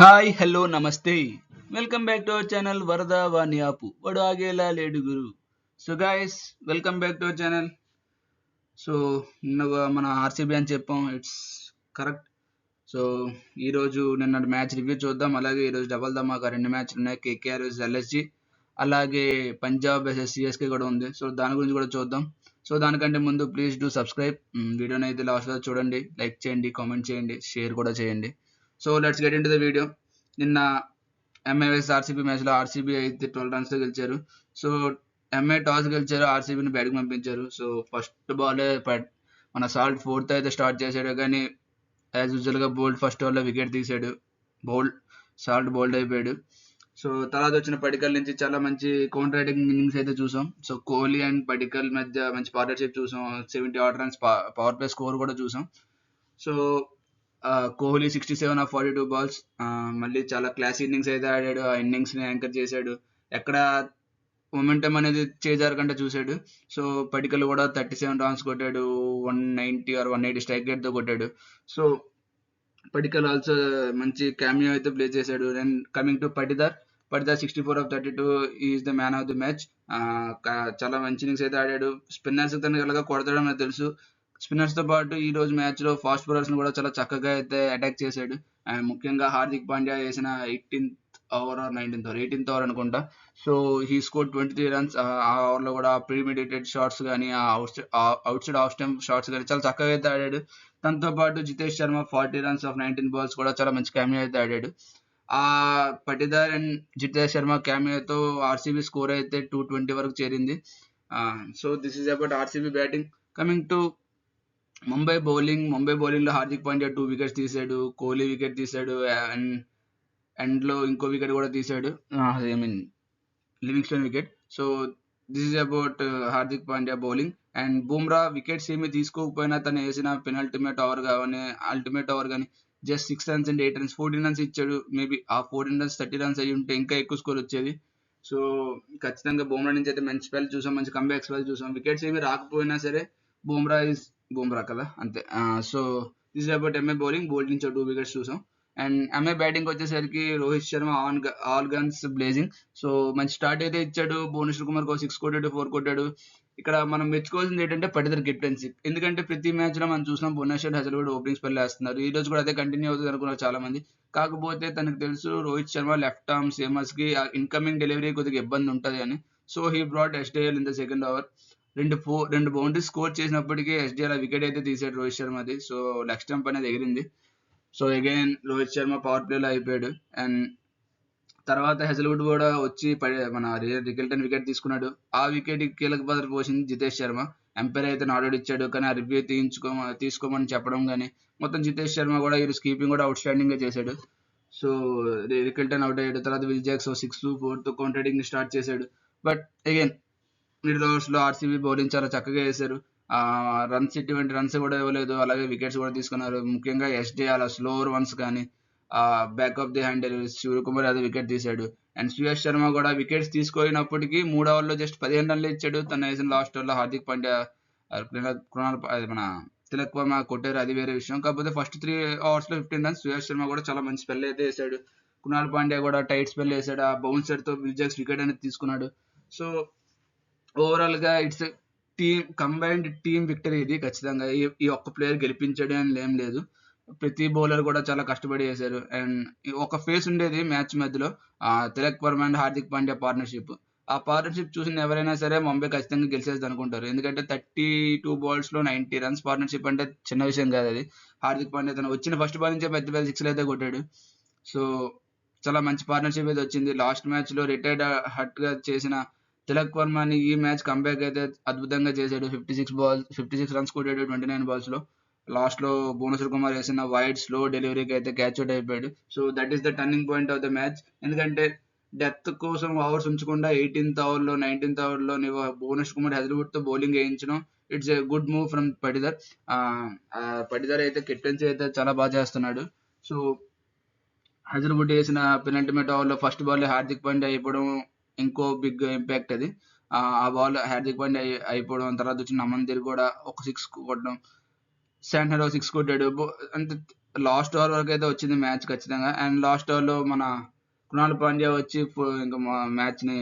Hi hello namaste welcome back to our channel Varada Vani ఆపు వడు ఆగేలా లేడు గురు. So guys, welcome back to our channel. So నిన్న మన ఆర్సీబీ అని చెప్పాం, ఇట్స్ కరెక్ట్. సో ఈరోజు నిన్న మ్యాచ్ రివ్యూ చూద్దాం. అలాగే ఈరోజు డబల్ ధమాకా రెండు మ్యాచ్లు ఉన్నాయి, కేకేఆర్ వర్సెస్ ఎల్ఎస్జి, అలాగే పంజాబ్ వర్సెస్ సిఎస్కే కూడా ఉంది. సో దాని గురించి కూడా చూద్దాం. సో దానికంటే ముందు ప్లీజ్ డూ సబ్స్క్రైబ్. వీడియోని అయితే లాస్ట్ వరకు చూడండి, లైక్ చేయండి, కామెంట్ చేయండి, షేర్ కూడా చేయండి. So let's get in to the video. నిన్న ఎంఐ వర్సెస్ ఆర్సీబీ మ్యాచ్లో ఆర్సీబీ అయితే 12 రన్స్తో గెలిచారు. సో ఎంఐ టాస్ గెలిచారు, ఆర్సీబీని బ్యాటింగ్ పంపించారు. సో ఫస్ట్ బాల్ మన సాల్ట్ ఫోర్త్ అయితే స్టార్ట్ చేశాడు, కానీ యాజ్ యూజువల్గా బోల్డ్ ఫస్ట్ ఓవర్లో వికెట్ తీసాడు. సాల్ట్ బోల్డ్ అయిపోయాడు. సో తర్వాత వచ్చిన పడికల్ నుంచి చాలా మంచి కౌంటర్ అటాకింగ్ ఇన్నింగ్స్ అయితే చూసాం. సో కోహ్లీ అండ్ పడికల్ మధ్య మంచి పార్ట్నర్షిప్ చూసాం. 70 order runs power play score కూడా చూసాం. సో కోహ్లీ 67 ఆఫ్ 42 బాల్స్, మళ్ళీ చాలా క్లాస్ ఇన్నింగ్స్ అయితే ఆడాడు. ఆ ఇన్నింగ్స్ని యాంకర్ చేశాడు. ఎక్కడ మొమెంటం అనేది చేజారకుండా చూశాడు. సో పడికల్ కూడా 37 రన్స్ కొట్టాడు, 190 ఆర్ 180 స్ట్రైక్ రేట్తో కొట్టాడు. సో పడికల్ ఆల్సో మంచి క్యామియో అయితే ప్లే చేశాడు. And coming to Patidar 64 of 32 is the man of the match. చాలా మంచి ఇన్నింగ్స్ అయితే ఆడాడు. స్పిన్నర్స్ తనకి ఎలాగా కొడతాడో మనకు తెలుసు. స్పిన్నర్స్ తో పాటు ఈ రోజు మ్యాచ్ లో ఫాస్ట్ బౌలర్స్ ని కూడా చాలా చక్కగా అయితే అటాక్ చేశాడు. అండ్ ముఖ్యంగా హార్దిక్ పాండ్యా వేసిన 18th over or 19th over 18th over అనుకుంటా. So he score 23 runs. ఆ ఓవర్ లో కూడా ప్రీమిడిటెడ్ షాట్స్ కానీ, outside off stump shots కానీ చాలా చక్కగా అయితే ఆడాడు. తనతో పాటు Jitesh Sharma 40 runs of 19 balls కూడా చాలా మంచి క్యామియో అయితే ఆడాడు. ఆ పటిదార్ అండ్ జితేష్ శర్మ క్యామియోతో ఆర్సీబీ స్కోర్ అయితే 220 వరకు చేరింది. So this is about RCB batting. Coming to Mumbai bowling లో హార్దిక్ పాండ్యా 2 వికెట్స్ తీసాడు, కోహ్లీ వికెట్ తీసాడు, అండ్ లో ఇంకో వికెట్ కూడా తీసాడు, I mean Livingstone wicket. So this is about Hardik Pandya bowling. And Bumrah wickets ఏమి తీసుకోకపోయినా తను వేసిన పెనల్టిమేట్ ఓవర్ కానీ just 6 runs and 8 runs 14 runs ఇచ్చాడు. మేబీ ఆ 14 రన్స్ 30 రన్స్ అయ్యి ఉంటే ఇంకా ఎక్కువ స్కోర్ వచ్చేది. సో ఖచ్చితంగా బుమ్రా నుంచి అయితే మంచి స్పెల్ చూసాం, మంచి కంబ్యాక్ స్పెల్ చూసాం. వికెట్స్ ఏమి రాకపోయినా సరే బుమ్రా కదా అంతే. So this is about MI bowling నుంచి 2 వికెట్స్ చూసాం. అండ్ ఎంఐ బ్యాటింగ్ వచ్చేసరికి Rohit Sharma all guns blazing. So మంచి స్టార్ట్ అయితే ఇచ్చాడు. భువనేశ్వర్ కుమార్ 6 కొట్టాడు, 4 కొట్టాడు. ఇక్కడ మనం మెచ్చుకోవాల్సింది ఏంటంటే పటిదర్ కెప్టెన్సీ. ఎందుకంటే ప్రతి మ్యాచ్ లో మనం చూసినాం భువనేశ్వర్ హజల్వుడ్ ఓపెనింగ్ స్పెల్ వేస్తున్నారు. ఈ రోజు కూడా అదే కంటిన్యూ అవుతుంది అనుకున్నారు చాలా మంది. కాకపోతే తనకు తెలుసు Rohit Sharma left arm seamers కి ఇన్కమింగ్ డెలివరీ కొద్దిగా ఇబ్బంది ఉంటుంది అని. సో హీ బ్రాట్ ఎస్డేఎల్ ఇన్ ద సెకండ్ ఓవర్. రెండు బౌండరీస్ స్కోర్ చేసినప్పటికీ ఎస్డీఆర్ వికెట్ అయితే తీసాడు రోహిత్ శర్మది. సో లెగ్ స్టంప్ అనేది ఎగిరింది. సో అగైన్ రోహిత్ శర్మ పవర్ ప్లేలో అయిపోయాడు. అండ్ తర్వాత హెజల్వుడ్ కూడా వచ్చి మన రికిల్టన్ వికెట్ తీసుకున్నాడు. ఆ వికెట్ కీలక పాత్ర పోసింది జితేష్ శర్మ. ఎంపైర్ అయితే నాట్ ఇచ్చాడు, కానీ ఆ రివ్యూ తీసుకోమని చెప్పడం కానీ మొత్తం జితేష్ శర్మ కూడా ఈ కీపింగ్ కూడా అవుట్ స్టాండింగ్ గా చేశాడు. సో రికిల్టన్ అవుట్ అయ్యాడు. తర్వాత విల్ జాక్స్ 6-4 కౌంటర్ ని స్టార్ట్ చేశాడు. బట్ అగైన్ మిడిల్ ఓవర్స్ లో ఆర్సీబీ బౌలింగ్ చాలా చక్కగా వేశారు. ఎటువంటి రన్స్ కూడా ఇవ్వలేదు, అలాగే వికెట్స్ కూడా తీసుకున్నారు. ముఖ్యంగా ఎస్డే అలా స్లోవర్ వన్స్ కానీ back of the hand Suryakumar Yadav wicket తీశాడు. అండ్ సుయాష్ శర్మ కూడా వికెట్స్ తీసుకోయినప్పటికీ 3 ఓవర్లో జస్ట్ 15 రన్లు ఇచ్చాడు. తన వేసిన లాస్ట్ ఓవర్లో హార్దిక్ పాండ్యా మన తిలక్ వర్మ కొట్టారు, అది వేరే విషయం. కాకపోతే ఫస్ట్ 3 ఓవర్స్ లో 15 రన్స్. సుయాష్ శర్మ కూడా చాలా మంచి స్పెల్ అయితే వేసాడు. కృణాల్ పాండ్యా కూడా టైట్ స్పెల్ వేసాడు. ఆ బౌన్సర్ తో విల్జాక్స్ వికెట్ అనేది తీసుకున్నాడు. సో ఓవరాల్ గా ఇట్స్ కంబైన్డ్ టీమ్ విక్టరీ ఇది. ఖచ్చితంగా ఈ ఒక్క ప్లేయర్ గెలిపించాడు అని ఏం లేదు, ప్రతి బౌలర్ కూడా చాలా కష్టపడి వేశారు. అండ్ ఒక ఫేస్ ఉండేది మ్యాచ్ మధ్యలో, తిలక్ వర్మ అండ్ హార్దిక్ పాండ్యా పార్ట్నర్షిప్. ఆ పార్ట్నర్షిప్ చూసిన ఎవరైనా సరే ముంబై ఖచ్చితంగా గెలిచేది అనుకుంటారు. ఎందుకంటే 32 బాల్స్ లో 90 రన్స్ పార్ట్నర్షిప్ అంటే చిన్న విషయం కాదు అది. హార్దిక్ పాండ్యా తను వచ్చిన ఫస్ట్ బాల్ నుంచే పెద్ద పెద్ద 6లు అయితే కొట్టాడు. సో చాలా మంచి పార్ట్నర్షిప్ అయితే వచ్చింది. లాస్ట్ మ్యాచ్ లో రిటైర్డ్ హట్ గా చేసిన తిలక్ వర్మని ఈ మ్యాచ్ కంబ్యాక్ అయితే అద్భుతంగా చేశాడు. 56 రన్స్ కొట్టాడు 29 బాల్స్ లో. లాస్ట్ లో భువనేశ్వర్ కుమార్ వేసిన వైడ్ స్లో డెలివరీకి అయితే క్యాచ్ అవుట్ అయిపోయాడు. So that is the turning point of the match. ఎందుకంటే డెత్ కోసం ఓవర్స్ ఉంచకుండా 18th ఓవర్ లో 19th ఓవర్ లో భువనేశ్వర్ కుమార్ హెజల్వుడ్ తో బౌలింగ్ వేయించడం, it's a good move from Patidar. Patidar అయితే కెప్టెన్సీ అయితే చాలా బాగా చేస్తున్నాడు. సో హజల్వుడ్ వేసిన పెనల్టిమేట్ ఓవర్ లో ఫస్ట్ బాల్ హార్దిక్ పాండ్యా అయిపోవడం ఇంకో బిగ్ ఇంపాక్ట్ అది. ఆ బాల్ హార్దిక్ పాండ్యా అయిపోవడం, తర్వాత వచ్చిన అమన్దీర్ కూడా ఒక 6 కొట్టడం, శాంట్నర్ 6 కొట్టాడు. అంటే లాస్ట్ ఓవర్ వరకు అయితే వచ్చింది మ్యాచ్ ఖచ్చితంగా. అండ్ లాస్ట్ ఓవర్లో మన కృణాల్ పాండ్యా వచ్చి ఇంకా మ్యాచ్ని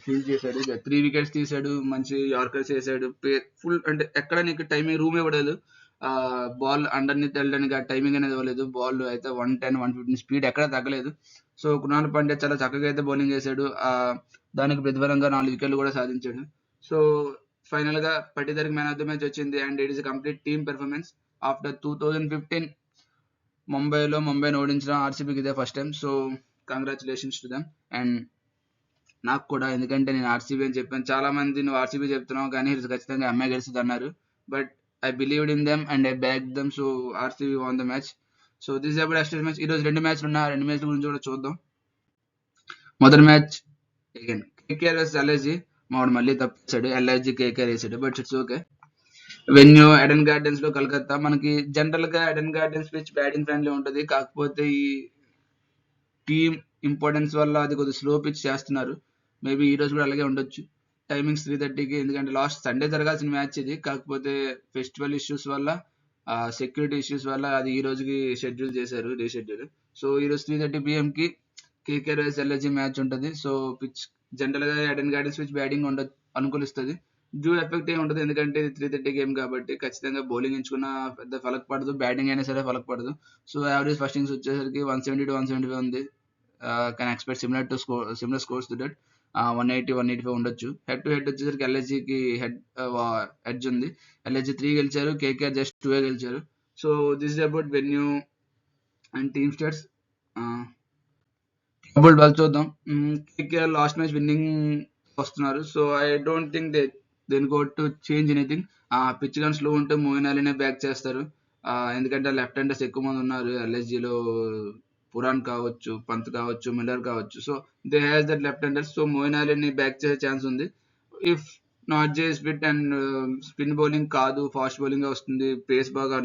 సీల్ చేశాడు. 3 వికెట్స్ తీశాడు, మంచి యార్కర్స్ వేసాడు. ఫుల్ అంటే ఎక్కడ నీకు టైమింగ్ రూమ్ ఇవ్వలేదు. బాల్ అండర్నీత్ వెళ్ళడానికి ఆ టైమింగ్ అనేది ఇవ్వలేదు. బాల్ అయితే 110, 115 స్పీడ్ ఎక్కడ తగ్గలేదు. సో కృణాల్ పాండ్యా చాలా చక్కగా అయితే బౌలింగ్ చేశాడు. దానికి ప్రతిఫలంగా 4 వికెట్లు కూడా సాధించాడు. సో ఫైనల్ గా పట్టిదరికి మ్యాన్ ఆఫ్ ద మ్యాచ్ వచ్చింది. And it is complete team performance. After 2015 ముంబైని ఓడించిన ఆర్సీబీకి ఇదే first time. So congratulations to them. And నాకు కూడా, ఎందుకంటే నేను ఆర్సీబీ అని చెప్పాను. చాలా మంది నువ్వు ఆర్సీబీ చెప్తున్నావు కానీ ఖచ్చితంగా ఎంఐ గెలుస్తుంది అన్నారు. But I believed in them and I back them. So RCB won the match. So this about yesterday match. ఈరోజు 2 మ్యాచ్లు ఉన్నాయి. 2 మ్యాచ్ల గురించి కూడా చూద్దాం. మొదటి match again KKR versus LIG. మావాడు మళ్ళీ తప్పించాడు, ఎల్ఐజీ కేకేఆర్ వేసాడు. But it's okay. Venue Aiden gardens లో కలకత్తా. మనకి జనరల్ గా Eden Gardens pitch batting friendly ఉంటుంది. కాకపోతే ఈ టీమ్ ఇంపార్టెన్స్ వల్ల అది కొద్దిగా స్లో పిచ్ చేస్తున్నారు. మేబీ ఈ రోజు కూడా అలాగే ఉండొచ్చు. టైమింగ్స్ 3:30కి, ఎందుకంటే లాస్ట్ సండే జరగాల్సిన మ్యాచ్ ఇది. కాకపోతే ఫెస్టివల్ ఇష్యూస్ వల్ల, సెక్యూరిటీ ఇష్యూస్ వల్ల అది ఈ రోజుకి షెడ్యూల్ చేశారు, రీషెడ్యూల్. సో ఈ రోజు 3:30 PM కి కేకేఆర్ వర్సెస్ ఎల్ఐజీ మ్యాచ్ ఉంటుంది. సో పిచ్ జనరల్ గా ఎడెన్ గార్డెన్స్ పిచ్ బ్యాటింగ్ అనుకూలిస్తుంది. డ్యూ ఎఫెక్ట్ ఏమి ఉండదు, ఎందుకంటే ఇది 3:30 గేమ్ కాబట్టి. ఖచ్చితంగా బౌలింగ్ ఎంచుకున్న పెద్ద ఫలక్ పడదు, బ్యాటింగ్ అయినా సరే ఫలక్ పడదు. సో యావరేజ్ ఫస్టింగ్స్ వచ్చేసరికి 170 to 175 ఉంది. Can expect similar scores to that. 180, 185 ఉండొచ్చు. హెడ్ టు హెడ్ వచ్చేసరికి ఎల్ఐజీకి హెడ్జ్ ఉంది. ఎల్ఐజీ 3 గెలిచారు, కేకేఆర్ జస్ట్ 2 గెలిచారు. So this is about venue and team stats. టేబుల్ బాల్ చూద్దాం. కేకేఆర్ లాస్ట్ మ్యాచ్ విన్నింగ్ వస్తున్నారు. So I don't think then go to change anything. Pitch గన్ స్లో ఉంటే మోయిన్ అలీనే బ్యాక్ చేస్తారు. ఎందుకంటే లెఫ్ట్ హ్యాండర్స్ ఎక్కువ మంది ఉన్నారు ఎల్ఎస్జీలో. పురాన్ కావచ్చు, పంత్ కావచ్చు, మిల్లర్ కావచ్చు. So they has that left handers. So Moeen అలీని బ్యాక్ చేసే ఛాన్స్ ఉంది. ఇఫ్ నాట్ జే స్పిట్ అండ్ స్పిన్ బౌలింగ్ కాదు, ఫాస్ట్ బౌలింగ్ వస్తుంది, పేస్ బాగా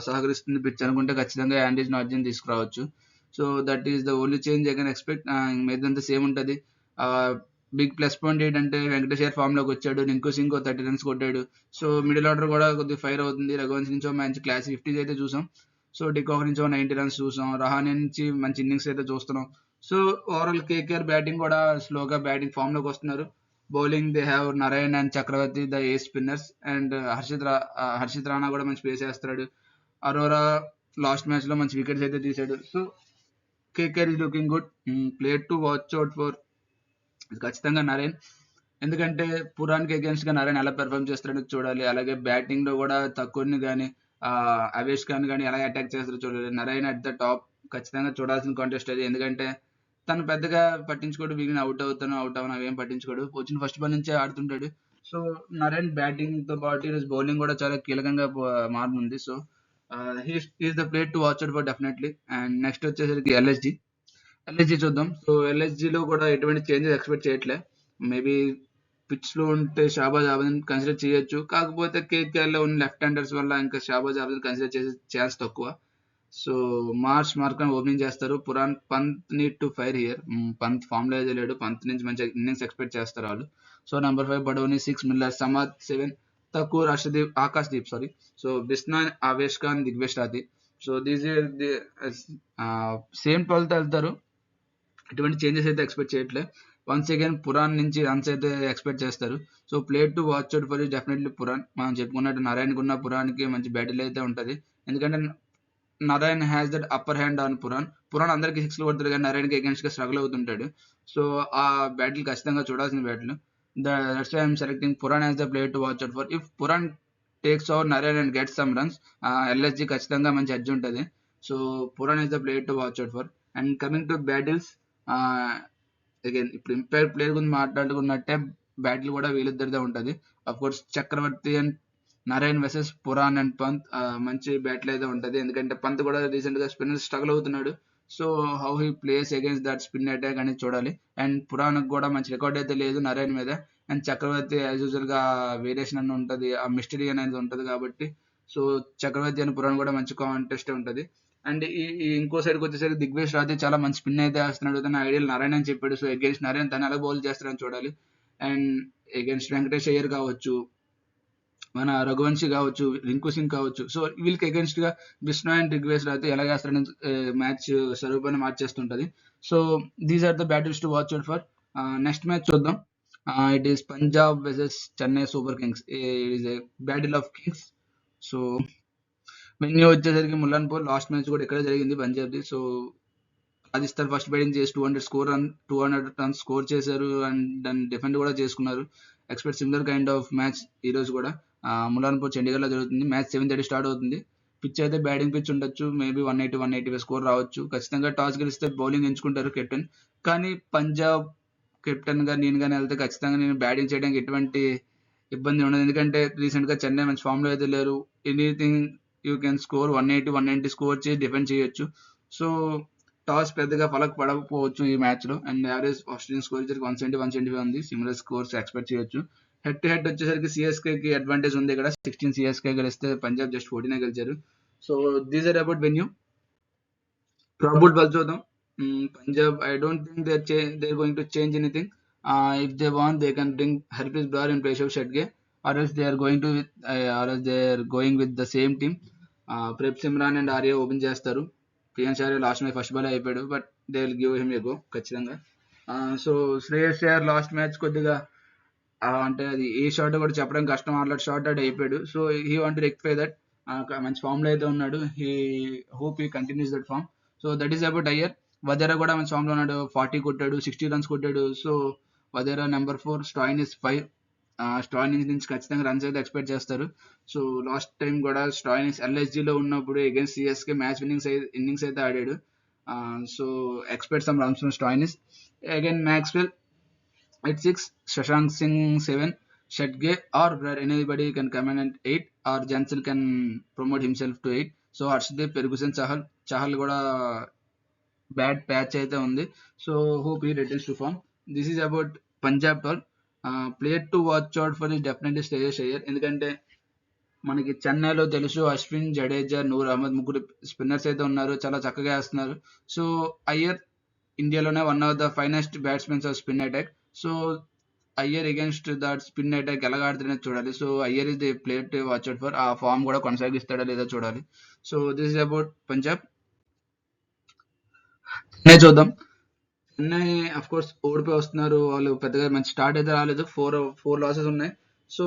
సహకరిస్తుంది పిచ్ అనుకుంటే ఖచ్చితంగా యాండీస్ నార్జిన్ తీసుకురావచ్చు. So that is the only change I can expect. మీదంతా సేమ్ ఉంటుంది. బిగ్ ప్లస్ పాయింట్ ఏంటంటే వెంకటేష్ ఫామ్ లోకి వచ్చాడు. నింకు సింగ్ 30 runs కొట్టాడు. సో మిడిల్ ఆర్డర్ కూడా కొద్దిగా ఫైర్ అవుతుంది. రఘువంశ్ నుంచి మంచి క్లాస్ 50s అయితే చూసాం. సో డికాక్ నుంచి 90 runs చూసాం. రహానే నుంచి మంచి ఇన్నింగ్స్ అయితే చూస్తున్నాం. సో ఓవరాల్ కేకేఆర్ బ్యాటింగ్ కూడా స్లోగా బ్యాటింగ్ ఫామ్ లోకి వస్తున్నారు. Bowling they have Narayan and Chakravarthy the a spinners. And Harshit Rana కూడా మంచి ప్లేస్ చేస్తున్నాడు. అరోరా లాస్ట్ మ్యాచ్ లో మంచి వికెట్స్ అయితే తీశాడు. So KKR is looking good. Player to watch out for ఖచ్చితంగా నరేన్. ఎందుకంటే పురాన్కి అగేన్స్ట్ గా నరేన్ ఎలా పెర్ఫార్మ్ చేస్తాడో చూడాలి. అలాగే బ్యాటింగ్ లో కూడా తక్కువని కానీ అవేష్ ఖాన్ కానీ ఎలా అటాక్ చేస్తారో చూడాలి. నరేన్ అట్ ద టాప్ ఖచ్చితంగా చూడాల్సిన కాంటెస్ట్ అది. ఎందుకంటే తను పెద్దగా పట్టించుకోడు, వీగిన అవుట్ అవును అవేం పట్టించుకోడు. వచ్చిన ఫస్ట్ బాల్ నుంచే ఆడుతుంటాడు. సో నరేన్ బ్యాటింగ్ తో పాటు ఈరోజు బౌలింగ్ కూడా చాలా కీలకంగా మారుతుంది. So he's the player to watch out for definitely. And next వచ్చేసరికి ఎల్ఎస్జీ చూద్దాం. సో ఎల్ఎస్జీలో కూడా ఎటువంటి చేంజెస్ ఎక్స్పెక్ట్ చేయట్లే. మేబీ పిచ్ లో ఉంటే షాబాజ్ ఆఫ్రిదీని కన్సిడర్ చేయొచ్చు. కాకపోతే కేకేఆర్ లో ఉన్న లెఫ్ట్ హ్యాండర్స్ వల్ల ఇంకా షాబాజ్ ఆఫ్రిదీని కన్సిడర్ చేసే ఛాన్స్ తక్కువ. సో మార్కన్ ఓపెనింగ్ చేస్తారు. Pooran Pant need to fire here. Pant form లో లేడు. పంత్ నుంచి మంచి ఇన్నింగ్స్ ఎక్స్పెక్ట్ చేస్తారు వాళ్ళు. So number 5 Badoni, 6 Miller, Samad 7 తక్కువ, Akashdeep sorry. So Bishnoi, Avesh Khan, Digvesh Rathi. So these same 12th వెళ్తారు. ఎటువంటి చేంజెస్ అయితే ఎక్స్పెక్ట్ చేయట్లే. వన్స్ అగైన్ పురాన్ నుంచి రన్స్ అయితే ఎక్స్పెక్ట్ చేస్తారు. So player to watch out for is definitely Puran. మనం చెప్పుకున్నట్టు నారాయణకు ఉన్న పురాన్కి మంచి బ్యాటిల్ అయితే ఉంటుంది. ఎందుకంటే Narayan has that upper hand on Pooran అందరికి 6 కొడతాడు కానీ నారాయణకి అగేన్స్ట్ గా స్ట్రగుల్ అవుతుంటాడు. సో ఆ బ్యాటిల్ ఖచ్చితంగా చూడాల్సిన battle. That's why I'm selecting Pooran as the player to watch out for. If Pooran takes over Narayan and gets some runs, LSG ఖచ్చితంగా మంచి ఎడ్జ్ ఉంటుంది. So Pooran is the player to watch out for. And coming to battles, again ఇప్పుడు impact player గురించి మాట్లాడుకున్నట్టే battle కూడా వీళ్ళిద్దరిదే ఉంటుంది. Of course Chakravarthy and Narayan versus Pooran and Pant మంచి battle అయితే ఉంటుంది. ఎందుకంటే పంత్ కూడా రీసెంట్ గా స్పిన్నర్ స్ట్రగుల్ అవుతున్నాడు. So how he plays against that spin attack అనేది చూడాలి. అండ్ పురాన్ కూడా మంచి రికార్డ్ అయితే లేదు నారాయణ్ మీద. అండ్ చక్రవర్తి యాజ్ యూజువల్ గా వేరియేషన్ అని ఉంటుంది, ఆ మిస్టరీ అనేది ఉంటుంది కాబట్టి. సో చక్రవర్తి అండ్ పురాన్ కూడా మంచి కాంటెస్ట్ ఉంటుంది. అండ్ ఈ ఇంకో సైడ్కి వచ్చేసరికి దిగ్వేష్ రాథీ చాలా మంచి స్పిన్ అయితే వేస్తున్నాడు. తన ఐడియల్ నారాయణ అని చెప్పాడు. సో అగేన్స్ట్ నారాయణ తను ఎలా బౌల్ చేస్తాడని చూడాలి. అండ్ అగేన్స్ట్ వెంకటేష్ అయ్యర్ కావచ్చు, మన రఘువంశీ కావచ్చు, రింకు సింగ్ కావచ్చు. సో వీళ్ళకి అగేన్స్ట్ గా విష్ణు అండ్ రిగ్వేస్ అయితే ఎలా చేస్తారని మ్యాచ్ స్వరూపాన్ని మార్చేస్తుంటది. So these are the battles to watch out for. Next match చూద్దాం. It is Punjab versus Chennai super kings. It is a battle of kings. So venue వచ్చేసరికి ముల్లన్పూర్. లాస్ట్ మ్యాచ్ కూడా ఇక్కడే జరిగింది పంజాబ్ది. సో రాజస్థాన్ ఫస్ట్ బ్యాటింగ్ చేసి 200 రన్స్ స్కోర్ చేశారు and దాన్ని defend కూడా చేసుకున్నారు. Expect similar kind of match ఈ రోజు కూడా ములాన్పూర్ చండీగఢ్లో జరుగుతుంది. మ్యాచ్ 7:30 స్టార్ట్ అవుతుంది. పిచ్ అయితే బ్యాటింగ్ పిచ్ ఉండొచ్చు. మేబీ 180-185 స్కోర్ రావచ్చు. ఖచ్చితంగా టాస్ గెలిస్తే బౌలింగ్ ఎంచుకుంటారు కెప్టెన్. కానీ పంజాబ్ కెప్టెన్ గా నేను కానీ వెళ్తే ఖచ్చితంగా నేను బ్యాటింగ్ చేయడానికి ఎటువంటి ఇబ్బంది ఉండదు. ఎందుకంటే రీసెంట్ గా చెన్నై మంచి ఫామ్ లో అయితే లేరు. Anything you can score 180-190 score చేసి డిఫెండ్ చేయొచ్చు. సో టాస్ పెద్దగా ఫలక్ పడకపోవచ్చు ఈ మ్యాచ్ లో. అండ్ యావరేజ్ ఆస్ట్రేలియన్ స్కోర్ వచ్చేసరికి 170-175 ఉంది. సిమిలర్ స్కోర్స్ ఎక్స్పెక్ట్ చేయొచ్చు. హెడ్ టు హెడ్ వచ్చేసరికి సిఎస్కే కి అడ్వాంటేజ్ ఉంది ఇక్కడ. 16 సిఎస్కే గెలిస్తే పంజాబ్ జస్ట్ 14 గెలిచారు. So these are about venue. Probable బల్ చూద్దాం. Punjab I don't think they're going to change anything. If they want they can bring Harpreet Brar in place of Shetge, or else they are going to or else they are going with the same team. Prep Simran and Arya open చేస్తారు. Priyansh Arya last match first ball అయిపోయాడు, but they will give him a go ఖచ్చితంగా. So Shreyas Iyer last match కొద్దిగా అంటే అది ఏ shot కూడా చెప్పడం కష్టం. అట్లా షార్ట్ అవుట్ అయిపోయాడు. So he want to rectify that. మంచి ఫామ్ లో అయితే ఉన్నాడు. He hope he continues that form. So that is about Iyer. Vadhera కూడా మంచి ఫామ్ లో ఉన్నాడు. 40 కొట్టాడు, 60 రన్స్ కొట్టాడు. So Wadhera number 4, Stoinis 5. Stoinis నుంచి ఖచ్చితంగా రన్స్ అయితే ఎక్స్పెక్ట్ చేస్తారు. సో లాస్ట్ టైం కూడా స్టాయినిస్ LSG లో ఉన్నప్పుడు అగేన్స్ట్ సిఎస్కే మ్యాచ్ ఇన్నింగ్స్ అయితే ఆడాడు. So expect some runs from Stoinis. Again Maxwell at 6, Shashank Singh 7, Shetge or Brar, anybody can come in at 8, or Jansen can promote himself to 8. So Harshdeep, Ferguson, Chahal కూడా bad patch అయితే ఉంది. So hope he returns to form. This is about Punjab టాల్. Player to watch out for is definitely Shreyas Iyer. ఎందుకంటే మనకి చెన్నైలో తెలుసు అశ్విన్, జడేజా, నూర్ అహ్మద్ ముగ్గురు spinners అయితే ఉన్నారు. చాలా చక్కగా వేస్తున్నారు. సో అయ్యర్ ఇండియాలోనే one of the finest batsmen of spin attack. So Iyer against that spin attack ఎలా ఆడుతుందో చూడాలి. So Iyer is the player to watch out for. ఆ ఫామ్ కూడా కొనసాగిస్తాడా లేదా చూడాలి. So this is about Punjab. Chennai చూద్దాం. చెన్నై అఫ్ కోర్స్ ఓడిపోయి వస్తున్నారు. వాళ్ళు పెద్దగా మంచి స్టార్ట్ అయితే రాలేదు. 4 లాసెస్ ఉన్నాయి. సో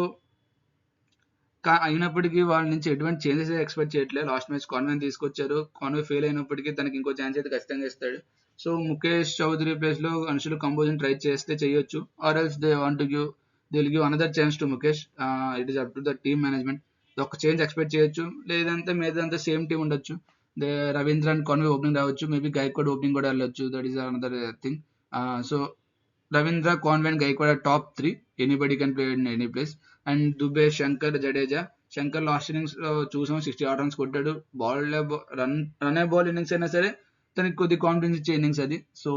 అయినప్పటికీ వాళ్ళ నుంచి ఎటువంటి చేంజెస్ ఎక్స్పెక్ట్ చేయట్లేదు. లాస్ట్ మ్యాచ్ కాన్వే తీసుకొచ్చారు. కాన్వే ఫెయిల్ అయినప్పటికీ తనకి ఇంకో ఛాన్స్ అయితే ఖచ్చితంగా ఇస్తాడు. సో ముఖేష్ చౌదరి ప్లేస్ లో అనుషులు కంపోజింగ్ ట్రై చేస్తే చేయొచ్చు. Or else they want to give another chance to Mukesh. It is up to the team management. ఒక చేంజ్ ఎక్స్పెక్ట్ చేయొచ్చు. లేదంటే మీదంతా సేమ్ టీమ్ ఉండొచ్చు. రవీంద్ర అండ్ కాన్వే ఓపెనింగ్ రావచ్చు. మేబీ గైక్వాడ్ ఓపెనింగ్ కూడా వెళ్ళొచ్చు. That is another thing. So Ravindra, Conway and Gaikwad top 3. Anybody can play in any place. And Dube, Shankar, Jadeja. Shankar last innings చూసాం 68 runs కొట్టాడు. రన్ బాల్ ఇన్నింగ్స్ అయినా సరే తనకి కొద్ది కాన్ఫిడెన్స్ ఇచ్చే ఇన్నింగ్స్ అది. సో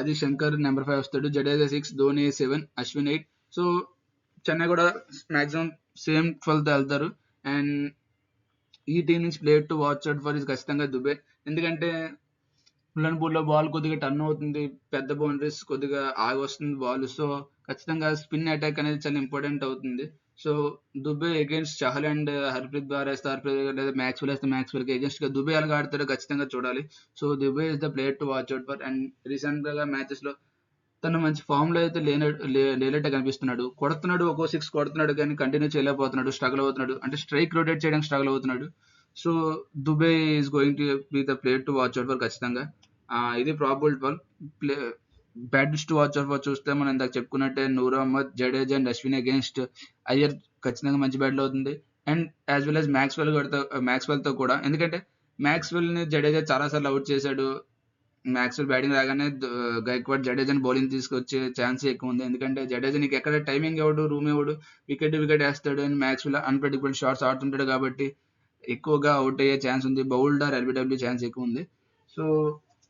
అది శంకర్ నెంబర్ 5 వస్తాడు. జడేజా 6, ధోని 7, అశ్విన్ 8. సో చెన్నై కూడా మాక్సిమం సేమ్ 12 తో వెళ్తారు. అండ్ ఈ టీం నుంచి player to watch out for is ఖచ్చితంగా దుబే. ఎందుకంటే ముల్లన్పూర్ లో బాల్ కొద్దిగా టర్న్ అవుతుంది. పెద్ద బౌండరీస్ కొద్దిగా ఆగి వస్తుంది బాల్. సో ఖచ్చితంగా స్పిన్ అటాక్ అనేది చాలా ఇంపార్టెంట్ అవుతుంది. So Dube against Chahal and Harpreet Brar వేస్తే లేదా మ్యాక్స్వెల్ వేస్తే మ్యాక్స్వెల్ కి అగేన్స్ట్ గా దుబే ఎలాగా ఆడతారో ఖచ్చితంగా చూడాలి. So Dube is the player to watch out for. And recent గా మ్యాచెస్ లో తను మంచి ఫామ్ లో అయితే లేనట్టే కనిపిస్తున్నాడు. కొడుతున్నాడు, ఒక్కో 6 కొడుతున్నాడు కానీ కంటిన్యూ చేయలేకపోతున్నాడు. స్ట్రగుల్ అవుతున్నాడు. అంటే స్ట్రైక్ రొటేట్ చేయడానికి స్ట్రగుల్ అవుతున్నాడు. So Dube is going to be the player to watch out for ఖచ్చితంగా. ఇది probable for. Play battles to watch out for చూస్తే మనం ఇందాక చెప్పుకున్నట్టే నూర్ అహ్మద్, జడేజా అండ్ అశ్విన్ అగేన్స్ట్ అయ్యర్ ఖచ్చితంగా మంచి బ్యాటిల్ అవుతుంది. And as well as Maxwell తో కూడా. ఎందుకంటే మ్యాక్స్వెల్ ని జడేజా చాలా సార్లు అవుట్ చేశాడు. మ్యాక్స్వెల్ బ్యాటింగ్ రాగానే గైక్వాడ్ జడేజాని బౌలింగ్ తీసుకొచ్చే ఛాన్స్ ఎక్కువ ఉంది. ఎందుకంటే జడేజా నీకు ఎక్కడ టైమింగ్ ఇవ్వడు, రూమ్ ఇవ్వడు, వికెట్ వేస్తాడు. అండ్ మ్యాక్స్వెల్ అన్ప్రెడిక్టబుల్ షాట్స్ ఆడుతుంటాడు కాబట్టి ఎక్కువగా అవుట్ అయ్యే ఛాన్స్ ఉంది. బౌల్డ్ ఆర్ ఎల్బిడబ్ల్యూ ఛాన్స్ ఎక్కువ ఉంది. So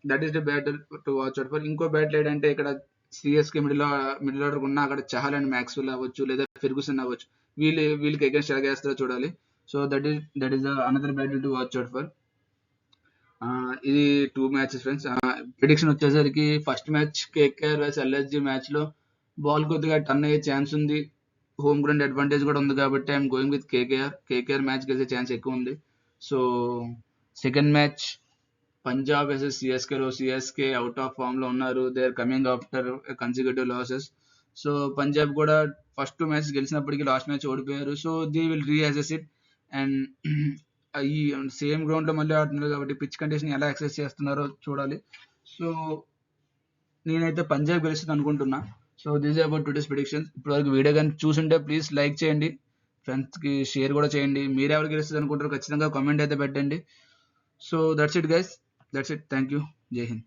that is the battle to watch out for. ఇంకో బ్యాటిల్ ఏంటంటే ఇక్కడ సిఎస్కే మిడిల్ ఆర్డర్ ఉన్న అక్కడ చహల్ అండ్ మ్యాక్స్వెల్ అవ్వచ్చు, లేదా ఫెర్గుసన్ అవ్వచ్చు. వీళ్ళకి అగేన్స్ట్ ఎలాగ వేస్తారో చూడాలి. So that is another battle to watch out for. ఇది 2 మ్యాచెస్ ఫ్రెండ్స్. ప్రిడిక్షన్ వచ్చేసరికి first match KKR versus LSG match లో బాల్ కొద్దిగా టర్న్ అయ్యే ఛాన్స్ ఉంది. హోమ్ గ్రౌండ్ అడ్వాంటేజ్ కూడా ఉంది కాబట్టి I'm going with KKR match గెలిచే ఛాన్స్ ఎక్కువ ఉంది. So second match Punjab versus CSK out of form లో ఉన్నారు. They are coming after consecutive losses. So Punjab కూడా ఫస్ట్ 2 మ్యాచ్ గెలిచినప్పటికీ లాస్ట్ మ్యాచ్ ఓడిపోయారు. So they will reassess it and ఈ same ground లో మళ్ళీ ఆడుతున్నారు కాబట్టి పిచ్ కండిషన్ ఎలా ఎక్సెస్ చేస్తున్నారో చూడాలి. సో నేనైతే పంజాబ్ గెలుస్తుంది అనుకుంటున్నా. So this is about today's predictions. ఇప్పటివరకు వీడియో కానీ చూసుంటే ప్లీజ్ లైక్ చేయండి, ఫ్రెండ్స్కి షేర్ కూడా చేయండి. మీరు ఎవరు గెలుస్తుంది అనుకుంటారో ఖచ్చితంగా కామెంట్ అయితే పెట్టండి. So that's it guys, that's it. Thank you. జై హింద్.